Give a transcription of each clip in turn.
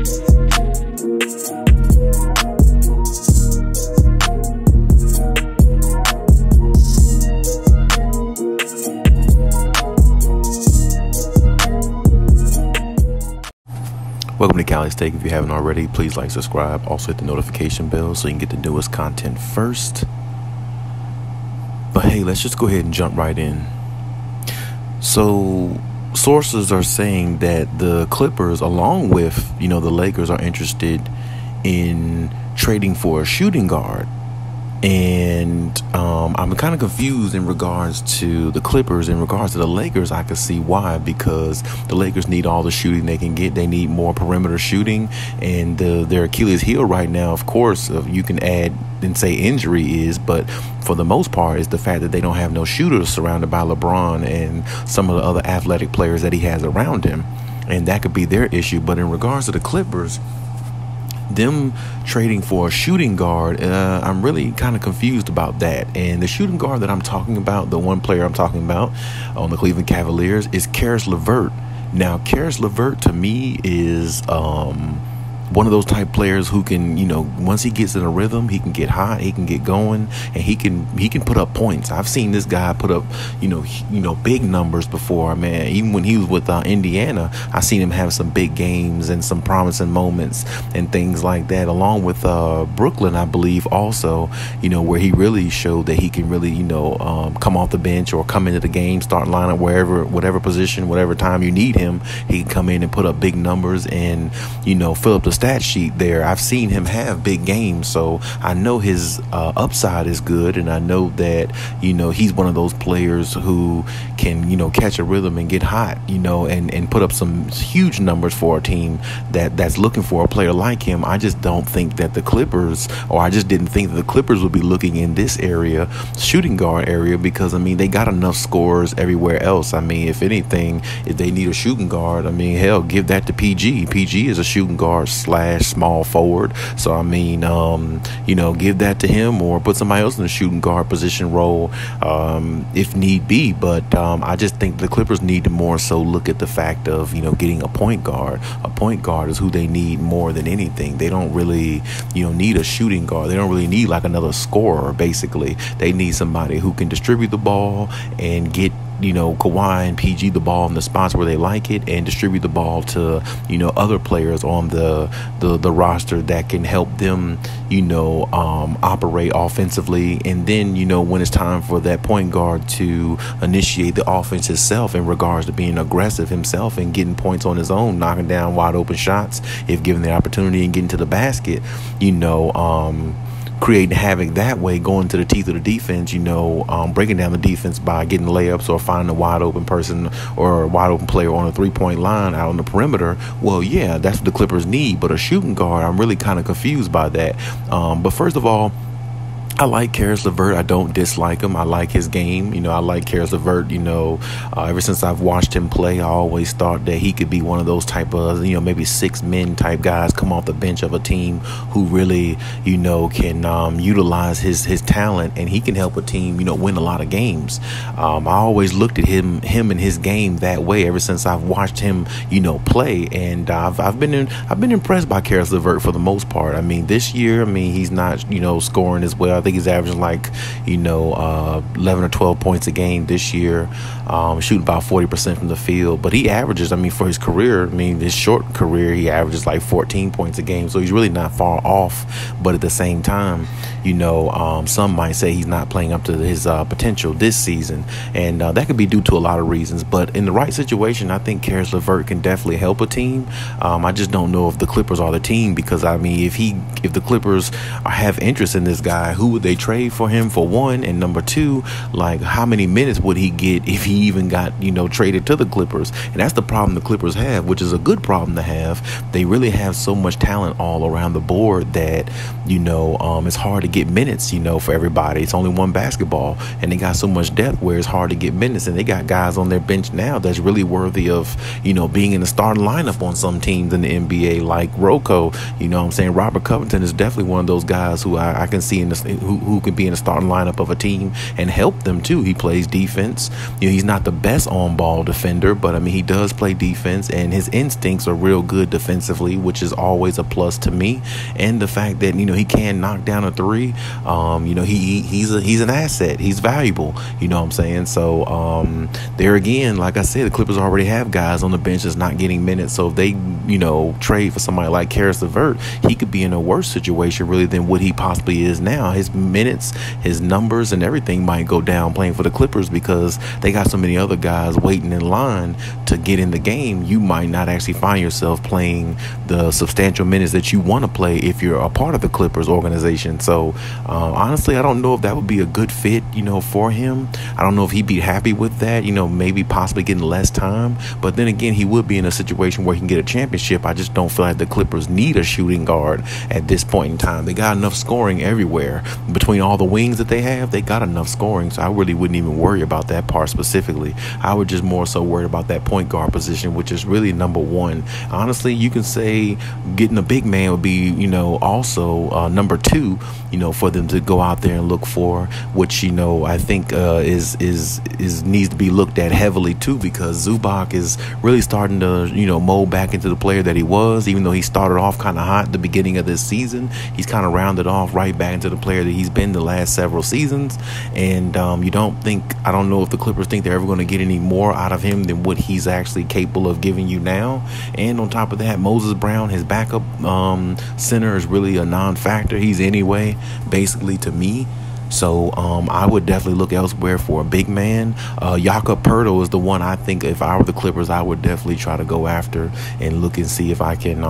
Welcome to Cali Steak. If you haven't already, please like, subscribe. Also hit the notification bell so you can get the newest content first. But hey, let's just go ahead and jump right in. So sources are saying that the Clippers, along with, the Lakers, are interested in trading for a shooting guard. And I'm kind of confused in regards to the Clippers. In regards to the Lakers, I can see why, because the Lakers need all the shooting they can get. They need more perimeter shooting, and their Achilles heel right now, of course, you can add and say injury is, but for the most part, is the fact that they don't have no shooters surrounded by LeBron and some of the other athletic players that he has around him, and that could be their issue. But in regards to the Clippers, them trading for a shooting guard, I'm really kind of confused about that. And the shooting guard that I'm talking about, the one player I'm talking about on the Cleveland Cavaliers, is Caris LeVert. Now, Caris LeVert to me is one of those type players who can, once he gets in a rhythm, he can get hot, he can get going, and he can put up points. I've seen this guy put up, big numbers before, man. Even when he was with Indiana, I seen him have some big games and some promising moments and things like that. Along with Brooklyn, I believe, also, where he really showed that he can really, come off the bench or come into the game, start lineup whatever position, whatever time you need him. He can come in and put up big numbers and, fill up the stat sheet there. I've seen him have big games, so I know his upside is good, and I know that he's one of those players who can catch a rhythm and get hot, and put up some huge numbers for a team that's looking for a player like him. I just don't think that the Clippers, or I just didn't think that the Clippers would be looking in this area, shooting guard area, because they got enough scorers everywhere else. If anything, if they need a shooting guard, hell, give that to PG. PG is a shooting guard / small forward, so give that to him, or put somebody else in the shooting guard position role if need be. But I just think the Clippers need to more so look at the fact of getting a point guard. A point guard is who they need more than anything. They don't really need a shooting guard. They don't really need like another scorer. Basically, they need somebody who can distribute the ball and get Kawhi and PG the ball in the spots where they like it, and distribute the ball to other players on the roster that can help them operate offensively. And then when it's time for that point guard to initiate the offense itself in regards to being aggressive himself and getting points on his own, knocking down wide open shots if given the opportunity, and getting to the basket, creating havoc that way, going to the teeth of the defense, breaking down the defense by getting layups or finding a wide open person or a wide open player on a 3-point line out on the perimeter. Well, yeah, that's what the Clippers need. But a shooting guard, I'm really kind of confused by that. But first of all, I like Caris LeVert. I don't dislike him. I like his game. I like Caris LeVert. Ever since I've watched him play, I always thought that he could be one of those type of, maybe 6 men type guys come off the bench of a team who really, can utilize his talent, and he can help a team, win a lot of games. I always looked at him and his game that way ever since I've watched him, play, and I've been impressed by Caris LeVert for the most part. This year, he's not, scoring as well. I think he's averaging 11 or 12 points a game this year, shooting about 40% from the field. But he averages, for his career, his short career, he averages 14 points a game. So he's really not far off. But at the same time, some might say he's not playing up to his potential this season. And that could be due to a lot of reasons. But in the right situation, I think Caris LeVert can definitely help a team. I just don't know if the Clippers are the team, because, if the Clippers have interest in this guy, who would they trade for him for, one? And number two, how many minutes would he get if he even got, traded to the Clippers? And that's the problem the Clippers have, which is a good problem to have. They really have so much talent all around the board that, it's hard to get minutes, for everybody. It's only one basketball, and they got so much depth where it's hard to get minutes. And they got guys on their bench now that's really worthy of, being in the starting lineup on some teams in the NBA, like Rocco. Robert Covington is definitely one of those guys who I can see who can be in the starting lineup of a team and help them too. He plays defense. He's not the best on-ball defender, but I mean, he does play defense, and his instincts are real good defensively, which is always a plus to me. And the fact that he can knock down a three, he's an asset. He's valuable. You know what I'm saying? So there again, like I said, the Clippers already have guys on the bench that's not getting minutes. So if they trade for somebody like Caris LeVert, he could be in a worse situation really than what he possibly is now. His minutes, his numbers, and everything might go down playing for the Clippers because they got so many other guys waiting in line to get in the game. You might not actually find yourself playing the substantial minutes that you want to play if you're a part of the Clippers organization. So honestly, I don't know if that would be a good fit, for him. I don't know if he'd be happy with that, maybe possibly getting less time. But then again, he would be in a situation where he can get a championship. I just don't feel like the Clippers need a shooting guard at this point in time. They got enough scoring everywhere. Between all the wings that they have, they got enough scoring. So I really wouldn't even worry about that part specifically. I would just more so worry about that point guard position, which is really number one. Honestly, you can say getting a big man would be, also number two, for them to go out there and look for, which, I think is needs to be looked at heavily too, because Zubac is really starting to, mold back into the player that he was. Even though he started off kind of hot at the beginning of this season, he's kind of rounded off right back into the player that he's been the last several seasons. And I don't know if the Clippers think they're ever going to get any more out of him than what he's actually capable of giving you now. And on top of that, Moses Brown, his backup center, is really a non-factor. He's anyway, basically, to me. So I would definitely look elsewhere for a big man. Jakob Poeltl is the one I think if I were the Clippers, I would definitely try to go after and look and see if I can,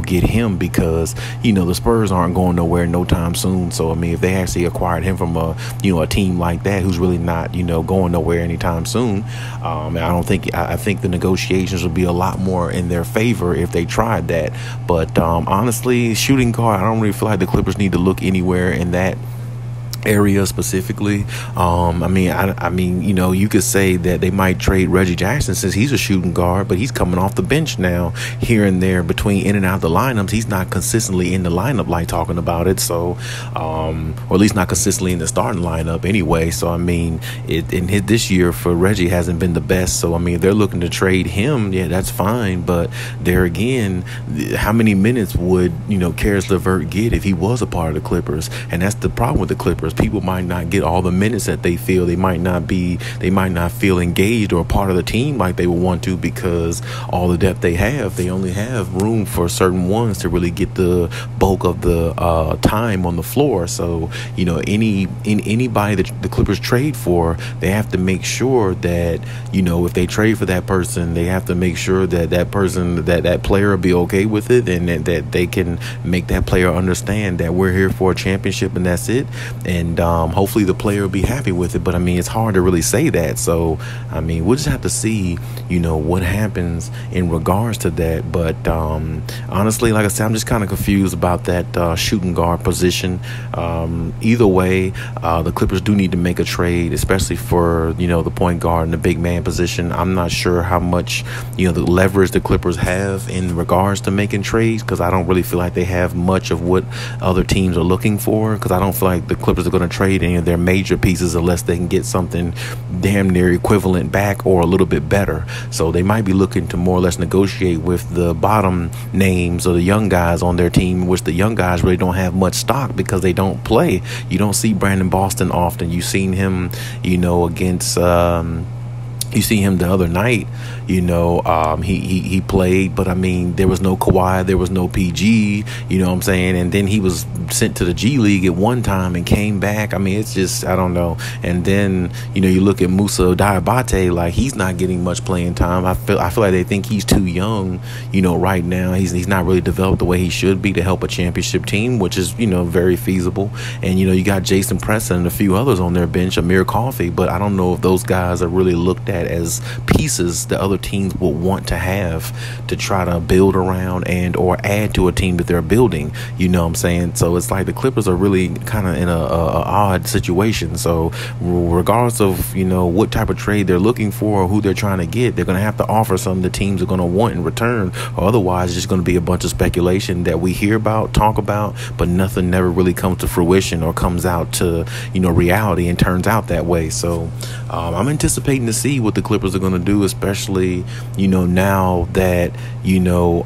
get him, because, the Spurs aren't going nowhere no time soon. So, I mean, if they actually acquired him from a team like that who's really not, going nowhere anytime soon, I think the negotiations would be a lot more in their favor if they tried that. But honestly, shooting guard, I don't really feel like the Clippers need to look anywhere in that area specifically. You could say that they might trade Reggie Jackson since he's a shooting guard, but he's coming off the bench now here and there between in and out the lineups. He's not consistently in the lineup like talking about it. So, or at least not consistently in the starting lineup anyway. So, this year for Reggie hasn't been the best. So, if they're looking to trade him, yeah, that's fine. But there again, how many minutes would, Caris LeVert get if he was a part of the Clippers? And that's the problem with the Clippers. People might not get all the minutes that they feel. They might not feel engaged or a part of the team like they would want to, because all the depth they have, they only have room for certain ones to really get the bulk of the time on the floor. So, anybody that the Clippers trade for, they have to make sure that, if they trade for that person, they have to make sure that that person, that player will be okay with it, and that they can make that player understand that we're here for a championship and that's it. And hopefully the player will be happy with it. But, it's hard to really say that. So, we'll just have to see, what happens in regards to that. But honestly, like I said, I'm just kind of confused about that shooting guard position. Either way, the Clippers do need to make a trade, especially for, the point guard and the big man position. I'm not sure how much, the leverage the Clippers have in regards to making trades, because I don't really feel like they have much of what other teams are looking for, because I don't feel like the Clippers are going to trade any of their major pieces unless they can get something damn near equivalent back or a little bit better. So they might be looking to more or less negotiate with the bottom names or the young guys on their team, which the young guys really don't have much stock because they don't play. You don't see Brandon Boston often. You've seen him, against you see him the other night, he played, but there was no Kawhi, there was no PG, and then he was sent to the G League at one time and came back. It's just, I don't know. And then, you look at Musa Diabate, like he's not getting much playing time. I feel like they think he's too young, right now. He's not really developed the way he should be to help a championship team, which is, very feasible. And, you got Jason Preston and a few others on their bench, Amir Coffey, but I don't know if those guys are really looked at at as pieces that other teams will want to have to try to build around and or add to a team that they're building. You know what I'm saying? So it's like the Clippers are really kind of in a odd situation. So regardless of, you know, what type of trade they're looking for or who they're trying to get, they're going to have to offer something the teams are going to want in return, or otherwise it's just going to be a bunch of speculation that we hear about, talk about, but nothing never really comes to fruition or comes out to, you know, reality and turns out that way. So I'm anticipating to see what the Clippers are going to do, especially, you know, now that, you know,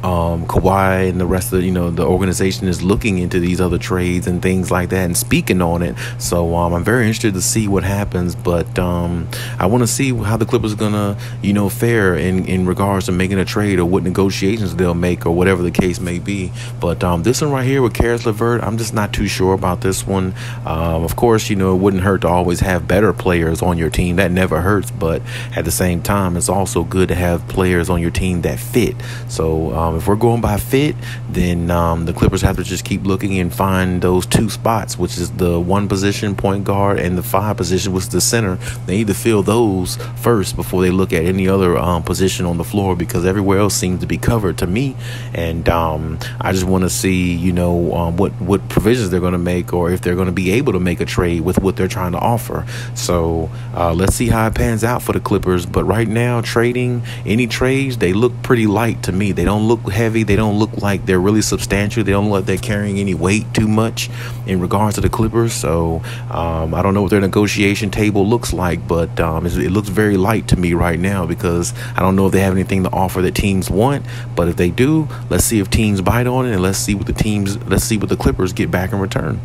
Kawhi and the rest of, you know, the organization is looking into these other trades and things like that and speaking on it. So I'm very interested to see what happens, but I want to see how the Clippers are going to, you know, fare in regards to making a trade or what negotiations they'll make or whatever the case may be. But this one right here with Caris LeVert, I'm just not too sure about this one. Of course, you know, it wouldn't hurt to always have better players on your team. That never hurts. But at the same time, it's also good to have players on your team that fit. So if we're going by fit, then the Clippers have to just keep looking and find those two spots, which is the one position, point guard, and the 5 position, which is the center. They need to fill those first before they look at any other position on the floor, because everywhere else seems to be covered to me. And I just want to see, you know, what provisions they're going to make, or if they're going to be able to make a trade with what they're trying to offer. So let's see how it pans out for the Clippers. But right now, trading any trades, they look pretty light to me. They don't look heavy. They don't look like they're really substantial. They don't look like they're carrying any weight too much in regards to the Clippers. So I don't know what their negotiation table looks like, but it looks very light to me right now, because I don't know if they have anything to offer that teams want. But if they do, let's see if teams bite on it, and let's see what the Clippers get back in return.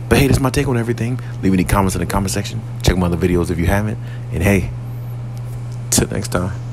But hey, that's my take on everything. Leave any comments in the comment section. Check my other videos if you haven't. And hey, till next time.